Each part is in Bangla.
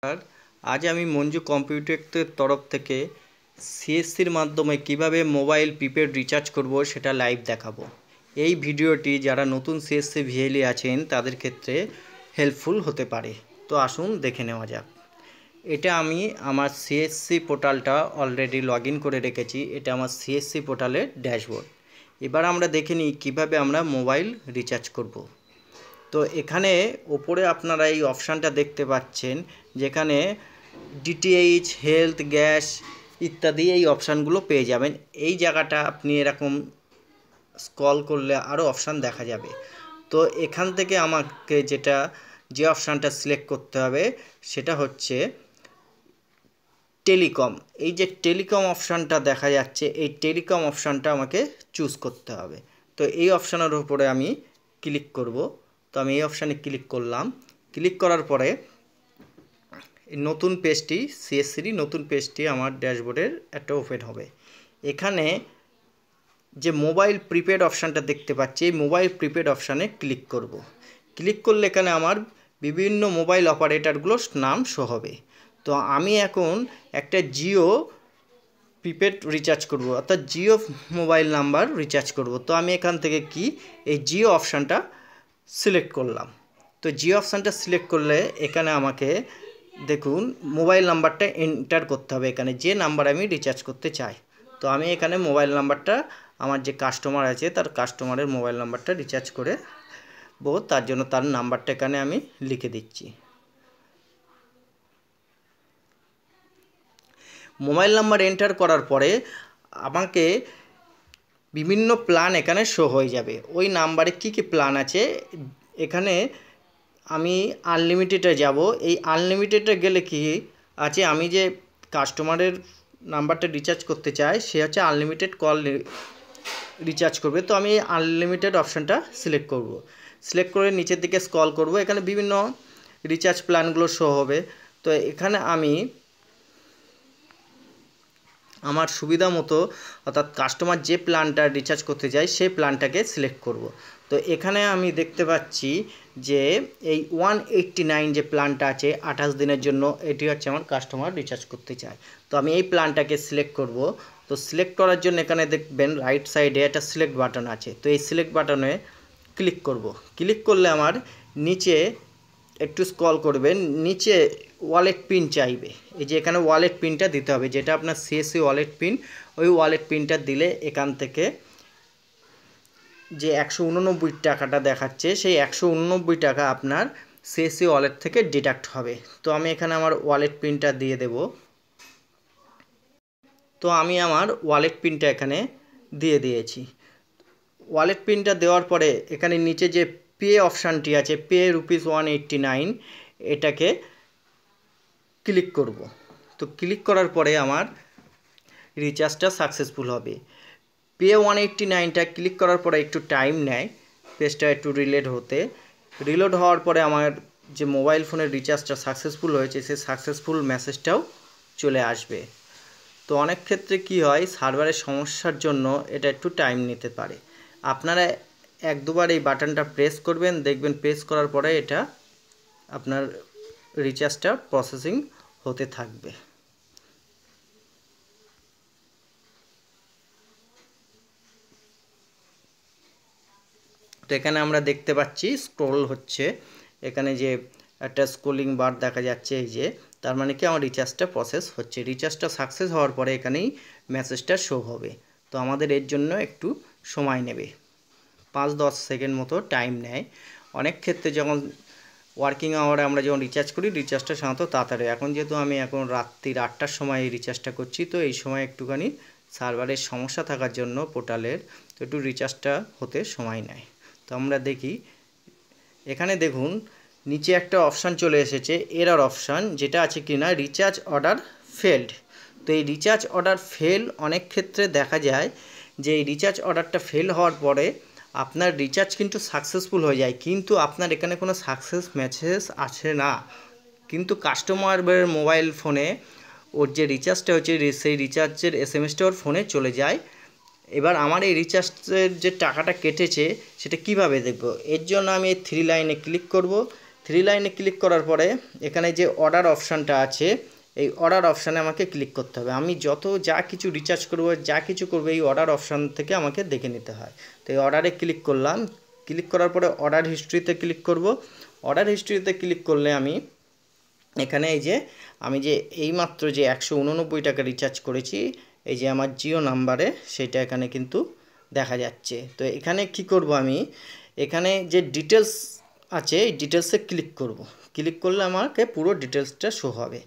আর আজ আমি মঞ্জু কম্পিউটারের তরফ থেকে সিএসসির মাধ্যমে কিভাবে মোবাইল প্রিপেড রিচার্জ করব সেটা লাইভ দেখাবো। এই ভিডিওটি যারা নতুন সিএসসি ভিএলই আছেন তাদের ক্ষেত্রে হেল্পফুল হতে পারে। তো আসুন দেখে নেওয়া যাক। এটা আমি আমার সিএসসি পোর্টালটা অলরেডি লগ ইন করে রেখেছি। এটা আমার সিএসসি পোর্টালের ড্যাশবোর্ড। এবার আমরা দেখে নিই কীভাবে আমরা মোবাইল রিচার্জ করব। তো এখানে ওপরে আপনারা এই অপশানটা দেখতে পাচ্ছেন, যেখানে ডিটিএইচ, হেলথ, গ্যাস ইত্যাদি এই অপশানগুলো পেয়ে যাবেন। এই জায়গাটা আপনি এরকম স্ক্রল করলে আরও অপশান দেখা যাবে। তো এখান থেকে আমাকে যে অপশানটা সিলেক্ট করতে হবে সেটা হচ্ছে টেলিকম। এই যে টেলিকম অপশানটা দেখা যাচ্ছে, এই টেলিকম অপশানটা আমাকে চুজ করতে হবে। তো এই অপশানের উপরে আমি ক্লিক করব। তো আমি এই অপশানে ক্লিক করলাম। ক্লিক করার পরে নতুন পেজটি, সিএসসির নতুন পেজটি আমার ড্যাশবোর্ডের একটা ওপেন হবে। এখানে যে মোবাইল প্রিপেড অপশানটা দেখতে পাচ্ছি, এই মোবাইল প্রিপেড অপশানে ক্লিক করব। ক্লিক করলে এখানে আমার বিভিন্ন মোবাইল অপারেটরগুলোর নাম শো হবে। তো আমি এখন একটা জিও প্রিপেড রিচার্জ করব, অর্থাৎ জিও মোবাইল নাম্বার রিচার্জ করব। তো আমি এখান থেকে এই জিও অপশানটা সিলেক্ট করলাম। তো জিও অপশানটা সিলেক্ট করলে এখানে আমাকে দেখুন মোবাইল নাম্বারটা এন্টার করতে হবে, এখানে যে নাম্বার আমি রিচার্জ করতে চাই। তো আমি এখানে মোবাইল নাম্বারটা, আমার যে কাস্টমার আছে তার কাস্টমারের মোবাইল নাম্বারটা রিচার্জ করে তার জন্য তার নাম্বারটা এখানে আমি লিখে দিচ্ছি। মোবাইল নাম্বার এন্টার করার পরে আমাকে বিভিন্ন প্ল্যান এখানে শো হয়ে যাবে। ওই নাম্বারে কি কি প্ল্যান আছে এখানে আমি আনলিমিটেডে যাব। এই আনলিমিটেডে গেলে কি আছে, আমি যে কাস্টমারের নাম্বারটা রিচার্জ করতে চাই সে হচ্ছে আনলিমিটেড কল রিচার্জ করবে। তো আমি আনলিমিটেড অপশানটা সিলেক্ট করব। সিলেক্ট করে নিচের দিকে স্ক্রল করব, এখানে বিভিন্ন রিচার্জ প্ল্যানগুলো শো হবে। তো এখানে আমি আমার সুবিধা মতো, অর্থাৎ কাস্টমার যে প্ল্যানটা রিচার্জ করতে চাই সেই প্ল্যানটাকে সিলেক্ট করব। তো এখানে আমি দেখতে পাচ্ছি যে এই 189 যে প্ল্যানটা আছে 28 দিনের জন্য, এটি হচ্ছে আমার কাস্টমার রিচার্জ করতে চায়। তো আমি এই প্ল্যানটাকে সিলেক্ট করব। তো সিলেক্ট করার জন্য এখানে দেখবেন রাইট সাইডে একটা সিলেক্ট বাটন আছে। তো এই সিলেক্ট বাটনে ক্লিক করব। ক্লিক করলে আমার নিচে একটু স্ক্রল করবেন, নিচে ওয়ালেট পিন চাইবে। এই যে এখানে ওয়ালেট পিনটা দিতে হবে, যেটা আপনার সিএসসি ওয়ালেট পিন। ওই ওয়ালেট পিনটা দিলে এখান থেকে যে 189 টাকাটা দেখাচ্ছে, সেই 189 টাকা আপনার সিএসসি ওয়ালেট থেকে ডিডাক্ট হবে। তো আমি এখানে আমার ওয়ালেট পিনটা দিয়ে দেব। তো আমি আমার ওয়ালেট পিনটা এখানে দিয়ে দিয়েছি। ওয়ালেট পিনটা দেওয়ার পরে এখানে নিচে যে পে অপশানটি আছে, পে ₹189, এটাকে ক্লিক করব। তো ক্লিক করার পরে আমার রিচার্জটা সাকসেসফুল হবে। পে 189টা ক্লিক করার পরে একটু টাইম নেয় পেজটা একটু রিলোড হওয়ার পরে আমার যে মোবাইল ফোনের রিচার্জটা সাকসেসফুল হয়েছে সেই সাকসেসফুল মেসেজটাও চলে আসবে। তো অনেক ক্ষেত্রে কি হয়, সার্ভারের সমস্যার জন্য এটা একটু টাইম নিতে পারে। আপনারা এক দুবার এই বাটনটা প্রেস করবেন, দেখবেন প্রেস করার পরে এটা আপনার রিচার্জটা প্রসেসিং হতে থাকবে। তো এখানে আমরা দেখতে পাচ্ছি স্ক্রল হচ্ছে, এখানে যে একটা স্ক্রলিং বার দেখা যাচ্ছে, এই যে তার মানে কি আমার রিচার্জটা প্রসেস হচ্ছে। রিচার্জটা সাকসেস হওয়ার পরে এখানেই মেসেজটা শো হবে। তো আমাদের এর জন্য একটু সময় নেবে, 5-10 সেকেন্ড মতো টাইম নেয়। অনেক ক্ষেত্রে যখন ওয়ার্কিং আওয়ারে আমরা যখন রিচার্জ করি, রিচার্জটা সাধারণত তাড়াতাড়ি। এখন যেহেতু আমি এখন রাত্রির 8টার সময় এই রিচার্জটা করছি, তো এই সময় একটুখানি সার্ভারের সমস্যা থাকার জন্য পোর্টালের, তো একটু রিচার্জটা হতে সময় নেয়। তো আমরা দেখি এখানে দেখুন নিচে একটা অপশান চলে এসেছে, এরর অপশান, যেটা আছে কি না রিচার্জ অর্ডার ফেলড। তো এই রিচার্জ অর্ডার ফেল অনেক ক্ষেত্রে দেখা যায় যে এই রিচার্জ অর্ডারটা ফেল হওয়ার পরে আপনার রিচার্জ কিন্তু সাকসেসফুল হয়ে যায়, কিন্তু আপনার এখানে কোনো সাকসেস মেসেজ আসে না। কিন্তু কাস্টমারের মোবাইল ফোনে ওর যে রিচার্জটা হচ্ছে সেই রিচার্জের এসএমএসটা ওর ফোনে চলে যায়। এবার আমার এই রিচার্জের যে টাকাটা কেটেছে সেটা কিভাবে দেখব, এর জন্য আমি এই 3 লাইনে ক্লিক করব। থ্রি লাইনে ক্লিক করার পরে এখানে যে অর্ডার অপশানটা আছে, এই অর্ডার অপশানে আমাকে ক্লিক করতে হবে। আমি যত যা কিছু রিচার্জ করব, যা কিছু করবো, এই অর্ডার অপশান থেকে আমাকে দেখে নিতে হয়। তো এই অর্ডারে ক্লিক করলাম। ক্লিক করার পরে অর্ডার হিস্ট্রিতে ক্লিক করব। অর্ডার হিস্ট্রিতে ক্লিক করলে আমি এখানে এই যে আমি যে এইমাত্র যে 189 টাকা রিচার্জ করেছি, এই যে আমার জিও নাম্বারে, সেটা এখানে কিন্তু দেখা যাচ্ছে। তো এখানে কি করব, আমি এখানে যে ডিটেলস আছে এই ডিটেলসে ক্লিক করব। ক্লিক করলে আমাকে পুরো ডিটেলসটা শো হবে।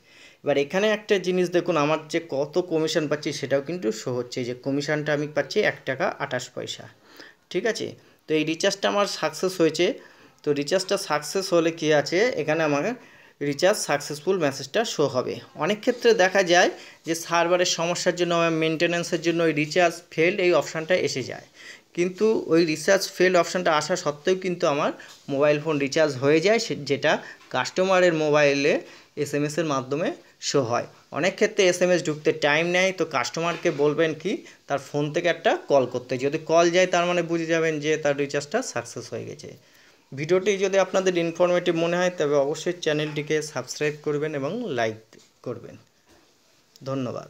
এবার এখানে একটা জিনিস দেখুন, আমার যে কত কমিশন পাচ্ছি সেটাও কিন্তু শো হচ্ছে। যে কমিশনটা আমি পাচ্ছি 1 টাকা 28 পয়সা। ঠিক আছে, তো এই রিচার্জটা আমার সাকসেস হয়েছে। তো রিচার্জটা সাকসেস হলে কি আছে, এখানে আমাকে রিচার্জ সাকসেসফুল মেসেজটা শো হবে। অনেক ক্ষেত্রে দেখা যায় যে সার্ভারের সমস্যার জন্য, মেনটেন্যান্সের জন্য ওই রিচার্জ ফেল্ড এই অপশানটা এসে যায়। কিন্তু ওই রিচার্জ ফেল্ড অপশানটা আসা সত্ত্বেও কিন্তু আমার মোবাইল ফোন রিচার্জ হয়ে যায়, যেটা কাস্টমারের মোবাইলে SMS-এর মাধ্যমে শো হয়। অনেক ক্ষেত্রে SMS ঢুকতে টাইম নেয়, তো কাস্টমারকে বলবেন কি তার ফোন থেকে একটা কল করতে। যদি কল যায় তার মানে বুঝে যাবেন যে তার রিচার্জটা সাকসেস হয়ে গেছে। ভিডিওটি যদি আপনাদের ইনফরমেটিভ মনে হয় তবে অবশ্যই চ্যানেলটিকে সাবস্ক্রাইব করবেন এবং লাইক করবেন। ধন্যবাদ।